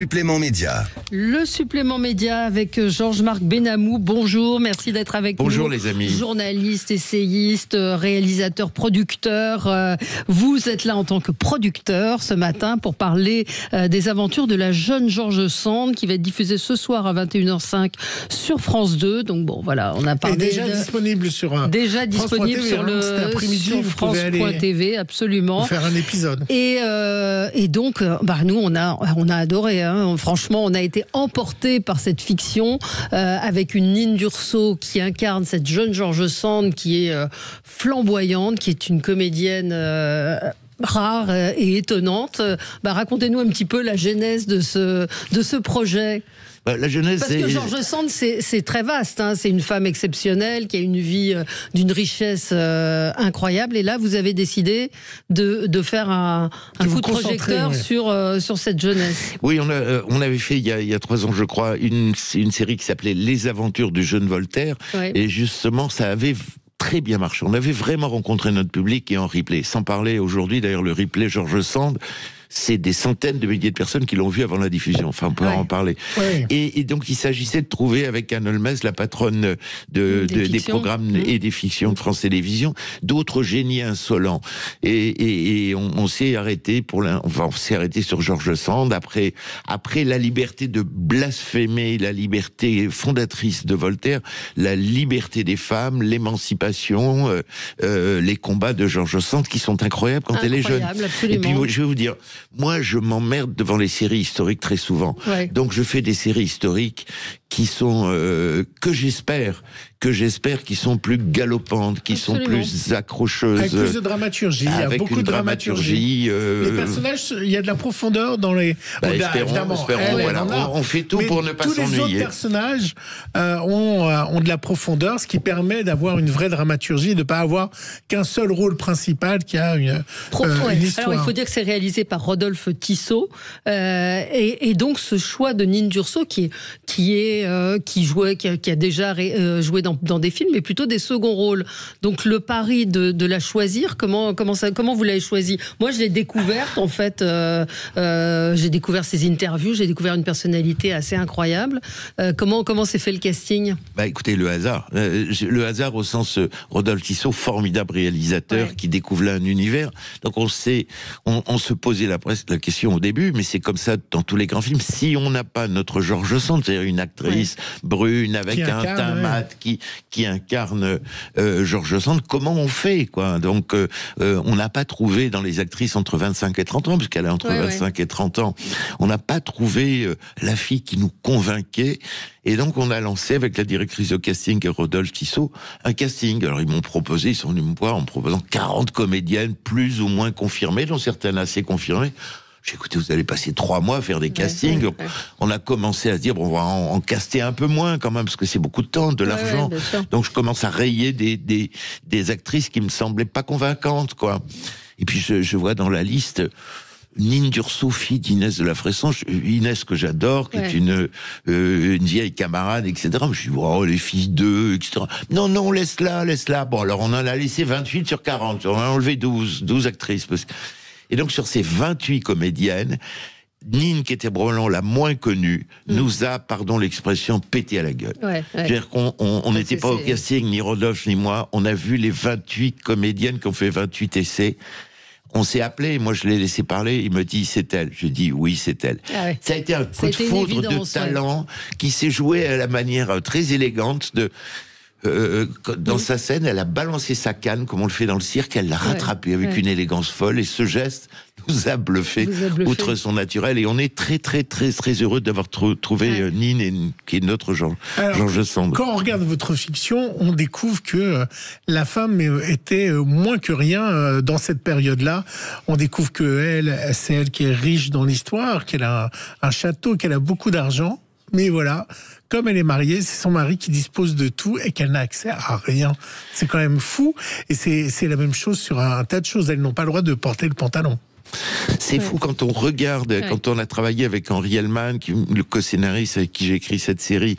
Supplément média. Le supplément média avec Georges-Marc Benamou. Bonjour, merci d'être avec nous. Bonjour les amis. Journaliste, essayiste, réalisateur, producteur. Vous êtes là en tant que producteur ce matin pour parler des aventures de la jeune George Sand qui va être diffusée ce soir à 21h05 sur France 2. Donc bon, voilà, on a parlé. Disponible sur déjà disponible sur le sur France.tv, absolument. Faire un épisode. Et donc, nous on a adoré. Franchement, on a été emportés par cette fiction avec une Nine Durso qui incarne cette jeune George Sand qui est flamboyante, qui est une comédienne rare et étonnante. Racontez-nous un petit peu la genèse de ce projet. La jeunesse, parce que George Sand, c'est très vaste. C'est une femme exceptionnelle qui a une vie d'une richesse incroyable. Et là, vous avez décidé de faire un coup de projecteur sur cette jeunesse. Oui, on avait fait il y a 3 ans, je crois, une série qui s'appelait Les Aventures du jeune Voltaire. Oui. Et justement, ça avait très bien marché. On avait vraiment rencontré notre public et en replay. Sans parler aujourd'hui, d'ailleurs, le replay George Sand, c'est des centaines de milliers de personnes qui l'ont vu avant la diffusion. Enfin, on peut en parler. Ouais. Et donc, il s'agissait de trouver avec Anne Holmes, la patronne des programmes et des fictions de France Télévisions, d'autres génies insolents. Et on s'est arrêté on s'est arrêté sur George Sand après la liberté de blasphémer, la liberté fondatrice de Voltaire, la liberté des femmes, l'émancipation, les combats de George Sand qui sont incroyables quand elle est jeune. Absolument. Et puis, je vais vous dire, moi, je m'emmerde devant les séries historiques très souvent. Ouais. Donc, je fais des séries historiques qui sont que j'espère qui sont plus galopantes, qui sont plus accrocheuses, avec plus de dramaturgie. Il y a beaucoup de dramaturgie. Les personnages, il y a de la profondeur dans les. Espérons. Voilà. On fait tout pour ne pas s'ennuyer. Tous les autres personnages ont de la profondeur, ce qui permet d'avoir une vraie dramaturgie, de ne pas avoir qu'un seul rôle principal qui a une histoire. Alors, il faut dire que c'est réalisé par Rodolphe Tissot, et donc ce choix de Nine Durso qui a déjà joué dans des films, mais plutôt des seconds rôles. Donc le pari de la choisir, comment vous l'avez choisi? Moi, je l'ai découverte en fait. J'ai découvert ses interviews, j'ai découvert une personnalité assez incroyable. Comment s'est fait le casting? Écoutez, le hasard au sens Rodolphe Tissot, formidable réalisateur qui découvre là un univers. Donc on se posait la question au début, mais c'est comme ça dans tous les grands films. Si on n'a pas notre George Sand, c'est-à-dire une actrice brune avec un teint mat qui incarne George Sand, comment on fait quoi? Donc on n'a pas trouvé dans les actrices entre 25 et 30 ans, puisqu'elle est entre 25 et 30 ans, on n'a pas trouvé la fille qui nous convainquait. Et donc on a lancé avec la directrice de casting Rodolphe Tissot un casting. Alors ils sont venus me voir en me proposant 40 comédiennes plus ou moins confirmées, dont certaines assez confirmées. J'ai écouté, vous allez passer 3 mois à faire des castings. On a commencé à se dire, on va en caster un peu moins quand même, parce que c'est beaucoup de temps, de l'argent. Donc je commence à rayer des actrices qui me semblaient pas convaincantes, quoi. Et puis je vois dans la liste Nine Durso, fille d'Inès de la Fressange, Inès que j'adore, qui est une vieille camarade, etc. Je dis, les filles d'eux, etc. Non, laisse-la. Bon, alors on en a laissé 28 sur 40. On a enlevé 12 actrices. Et donc, sur ces 28 comédiennes, Nine, qui était probablement la moins connue, nous a, pardon l'expression, pété à la gueule. C'est-à-dire qu'on n'était pas au casting, ni Rodolphe, ni moi. On a vu les 28 comédiennes qui ont fait 28 essais. On s'est appelé, moi je l'ai laissé parler, il me dit c'est elle. Je dis oui, c'est elle. Ça a été un coup de foudre de talent qui s'est joué à la manière très élégante de... dans sa scène, elle a balancé sa canne comme on le fait dans le cirque, elle l'a rattrapée avec une élégance folle, et ce geste nous a bluffé outre son naturel, et on est très très très très heureux d'avoir trouvé Nine, qui est notre George Sand. Quand on regarde votre fiction, on découvre que la femme était moins que rien dans cette période-là. On découvre que c'est elle qui est riche dans l'histoire, qu'elle a un château, qu'elle a beaucoup d'argent. Mais voilà, comme elle est mariée, c'est son mari qui dispose de tout et qu'elle n'a accès à rien. C'est quand même fou. Et c'est la même chose sur un tas de choses. Elles n'ont pas le droit de porter le pantalon. C'est fou quand on regarde, quand on a travaillé avec Henri Hellman, le co-scénariste avec qui j'ai écrit cette série,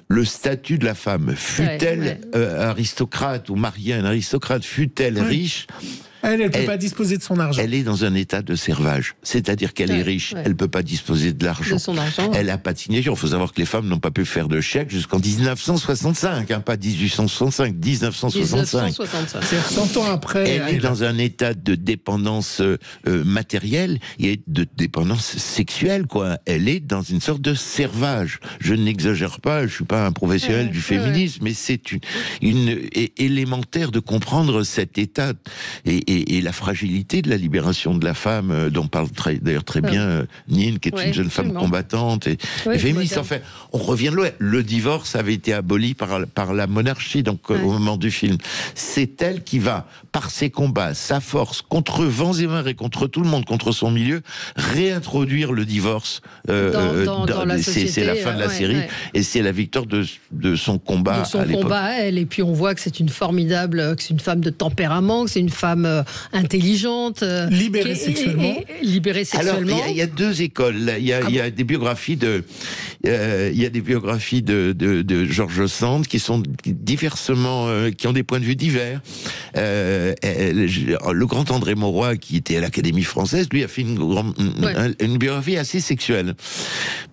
le statut de la femme, fut-elle aristocrate ou mariée à un aristocrate, fut-elle riche, Elle ne peut pas disposer de son argent. Elle est dans un état de servage. C'est-à-dire qu'elle est riche, elle ne peut pas disposer de l'argent. De son argent. Elle n'a pas de signature. Il faut savoir que les femmes n'ont pas pu faire de chèque jusqu'en 1965, pas 1865, 1965. C'est 100 ans après. Elle est dans un état de dépendance matérielle et de dépendance sexuelle, quoi. Elle est dans une sorte de servage. Je n'exagère pas, je ne suis pas un professionnel du féminisme, mais c'est élémentaire de comprendre cet état et la fragilité de la libération de la femme, dont parle d'ailleurs très bien Nin, qui est une jeune femme combattante et féministe. Enfin, on revient de loin. Le divorce avait été aboli par la monarchie, donc au moment du film. C'est elle qui va, par ses combats, sa force, contre vents et marées, contre tout le monde, contre son milieu, réintroduire le divorce. Dans la société, c'est la fin de la série, et c'est la victoire de son combat à l'époque. Et puis on voit que c'est une formidable, que c'est une femme de tempérament, que c'est une femme intelligente, libérée sexuellement. Alors il y a deux écoles. Il y a des biographies de George Sand qui sont diversement, qui ont des points de vue divers. Le grand André Mauroy, qui était à l'Académie française, lui a fait une biographie assez sexuelle,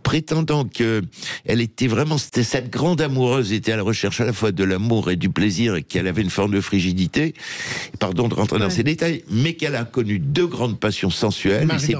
prétendant que elle était vraiment, cette grande amoureuse était à la recherche à la fois de l'amour et du plaisir, et qu'elle avait une forme de frigidité. Pardon de rentrer dans ces détails, mais qu'elle a connu deux grandes passions sensuelles. Et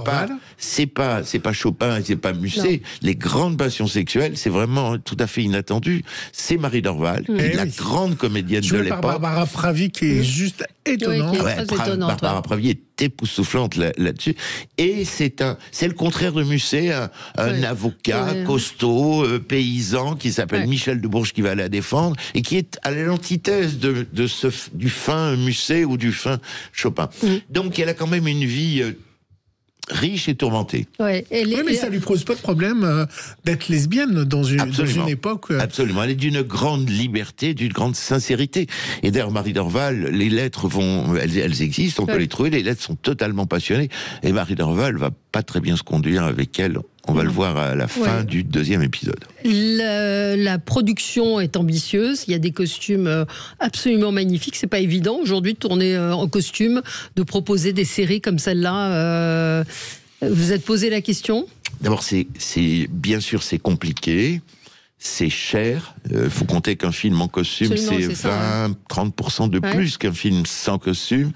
c'est pas Chopin, c'est pas Musset. Les grandes passions sexuelles, c'est vraiment tout à fait inattendu. C'est Marie Dorval, la grande comédienne de l'époque. Barbara Pravi, qui est juste étonnante. Barbara Pravi est époustouflante là-dessus. Et c'est le contraire de Musset, un avocat costaud, paysan, qui s'appelle Michel de Bourges, qui va la défendre, et qui est à l'antithèse du fin Musset ou du fin Chopin. Donc elle a quand même une vie riche et tourmentée. Mais ça lui pose pas de problème d'être lesbienne dans une époque. Absolument. Elle est d'une grande liberté, d'une grande sincérité. Et d'ailleurs, Marie Dorval, les lettres elles existent, on peut les trouver. Les lettres sont totalement passionnées. Et Marie Dorval va pas très bien se conduire avec elle. On va le voir à la fin du deuxième épisode. La production est ambitieuse. Il y a des costumes absolument magnifiques. C'est pas évident aujourd'hui de tourner en costume, de proposer des séries comme celle-là. Vous êtes posé la question ? D'abord, bien sûr, c'est compliqué. C'est cher. Faut compter qu'un film en costume, c'est 20-30% de plus qu'un film sans costume.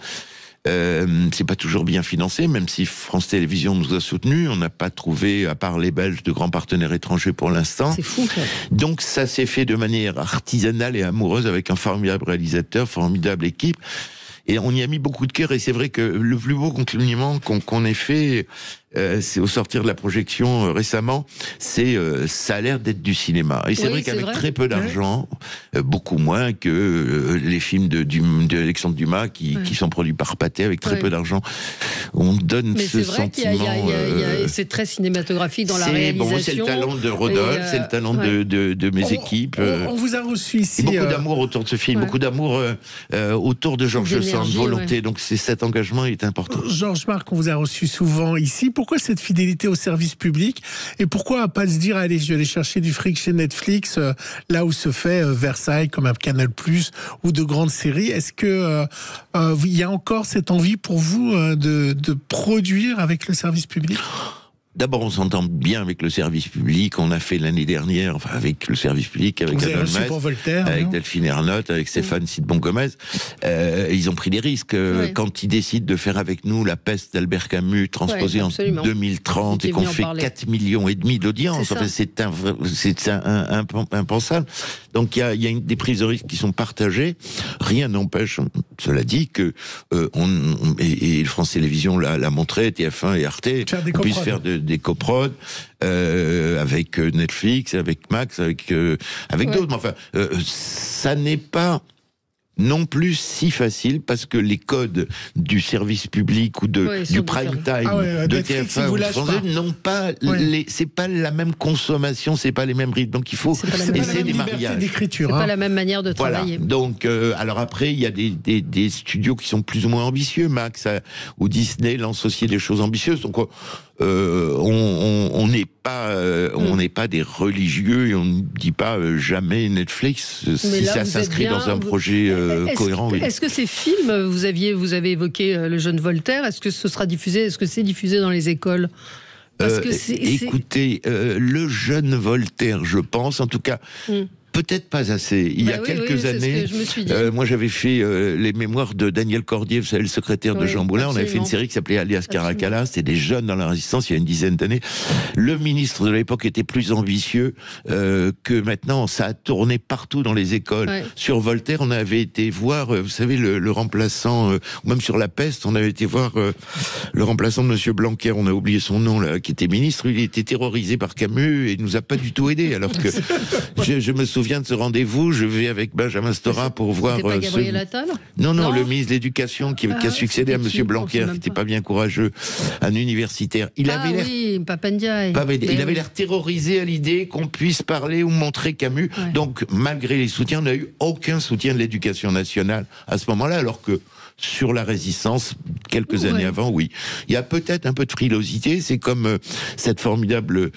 C'est pas toujours bien financé, même si France Télévisions nous a soutenus. On n'a pas trouvé, à part les Belges, de grands partenaires étrangers pour l'instant. C'est fou, quoi. Donc ça s'est fait de manière artisanale et amoureuse, avec un formidable réalisateur, formidable équipe. Et on y a mis beaucoup de cœur. Et c'est vrai que le plus beau compliment qu'on ait fait, c'est au sortir de la projection récemment, ça a l'air d'être du cinéma. Et c'est vrai qu'avec très peu d'argent, beaucoup moins que les films d'Alexandre Dumas qui sont produits par Pathé avec très peu d'argent, on donne ce sentiment. C'est très cinématographique dans la réalisation. C'est le talent de Rodolphe, c'est le talent de mes équipes. On vous a reçu ici. Et beaucoup d'amour autour de ce film, beaucoup d'amour autour de Georges Sand, volonté. Donc cet engagement est important. Georges Marc, on vous a reçu souvent ici. Pourquoi cette fidélité au service public, et pourquoi pas se dire, allez, je vais aller chercher du fric chez Netflix, là où se fait Versailles comme un Canal+, ou de grandes séries. Est-ce que il y a encore cette envie pour vous de produire avec le service public ? D'abord, on s'entend bien avec le service public. On a fait l'année dernière, avec le service public, avec Adolphe Voltaire, avec Delphine Ernotte, avec Stéphane Sidbon-Gomez. Ils ont pris des risques. Quand ils décident de faire avec nous La Peste d'Albert Camus, transposée en 2030, et qu'on fait 4,5 millions d'audience. Enfin, c'est impensable. Donc, il y a des prises de risques qui sont partagées. Rien n'empêche, cela dit, que et France Télévisions l'a montré, TF1 et Arte, on puisse faire des coprods avec Netflix, avec Max, avec d'autres. Mais enfin, ça n'est pas non plus si facile, parce que les codes du service public ou du prime time de TF1 ou de France 2 n'ont pas c'est pas la même consommation, c'est pas les mêmes rythmes, donc il faut essayer des mariages. C'est pas la même manière de travailler. Donc alors après il y a des studios qui sont plus ou moins ambitieux, Max ou Disney lancent aussi des choses ambitieuses, donc on n'est pas des religieux, et on ne dit pas jamais Netflix si ça s'inscrit dans un projet cohérent. Oui. Est-ce que ces films, vous avez évoqué le jeune Voltaire, est-ce que ce sera diffusé, est-ce que c'est diffusé dans les écoles? Écoutez, le jeune Voltaire, je pense, en tout cas... Peut-être pas assez. Il y a quelques années, moi j'avais fait les mémoires de Daniel Cordier, vous savez, le secrétaire de Jean Moulin. On avait fait une série qui s'appelait Alias Caracalla. C'était des jeunes dans la résistance il y a une dizaine d'années. Le ministre de l'époque était plus ambitieux que maintenant. Ça a tourné partout dans les écoles. Sur Voltaire, on avait été voir, vous savez, le remplaçant, même sur la peste, on avait été voir le remplaçant de Monsieur Blanquer, on a oublié son nom, là, qui était ministre. Il était terrorisé par Camus et il nous a pas du tout aidé. Alors que je me souviens de ce rendez-vous, je vais avec Benjamin Stora pour voir... C'était pas Gabriel Attal ? Non, le ministre de l'Éducation qui a succédé à Monsieur Blanquer, qui n'était pas bien courageux, un universitaire. Il avait l'air... Papandiaï. Il avait l'air terrorisé à l'idée qu'on puisse parler ou montrer Camus. Donc, malgré les soutiens, on n'a eu aucun soutien de l'Éducation nationale à ce moment-là, alors que sur la résistance, quelques années avant, oui. Il y a peut-être un peu de frilosité, c'est comme cette formidable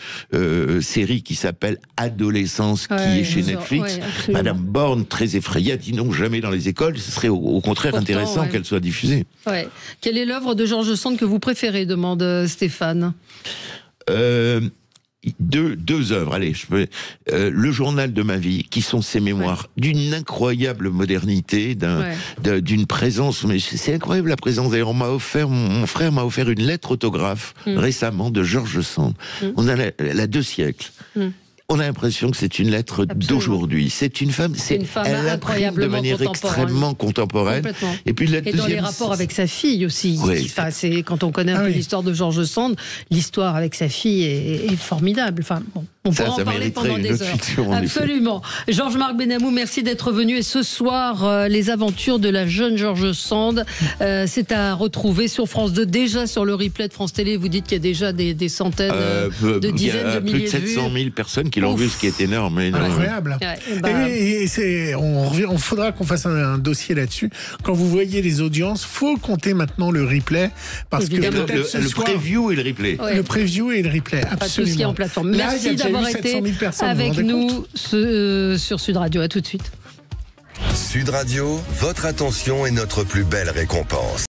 série qui s'appelle Adolescence, qui est chez Netflix. Madame Borne, très effrayée, a dit non, jamais dans les écoles, ce serait au contraire intéressant qu'elle soit diffusée. Quelle est l'œuvre de George Sand que vous préférez, demande Stéphane. Deux œuvres, allez, le journal de ma vie, qui sont ses mémoires d'une incroyable modernité, d'une présence, mais c'est incroyable la présence. D'ailleurs, mon frère m'a offert une lettre autographe récemment de George Sand. On a la 2 siècles. On a l'impression que c'est une lettre d'aujourd'hui. C'est une femme, elle imprime de manière extrêmement contemporaine. Et puis dans les rapports avec sa fille aussi. Quand on connaît un peu l'histoire de George Sand, l'histoire avec sa fille est formidable. Enfin, bon, on pourra en parler pendant des heures. Fiction, absolument. Georges-Marc Benamou, merci d'être venu. Et ce soir, les aventures de la jeune George Sand, c'est à retrouver sur France 2, déjà sur le replay de France Télé. Vous dites qu'il y a déjà des centaines de dizaines de milliers de vues. Plus de 700 000 personnes qui l'ont vu, ce qui est énorme. Incroyable. On faudra qu'on fasse un dossier là-dessus. Quand vous voyez les audiences, faut compter maintenant le replay, parce que le preview et le replay. Le preview et le replay, absolument. Pas tout ce qui est en plateforme. Merci d'avoir été avec nous sur Sud Radio. À tout de suite. Sud Radio, votre attention est notre plus belle récompense.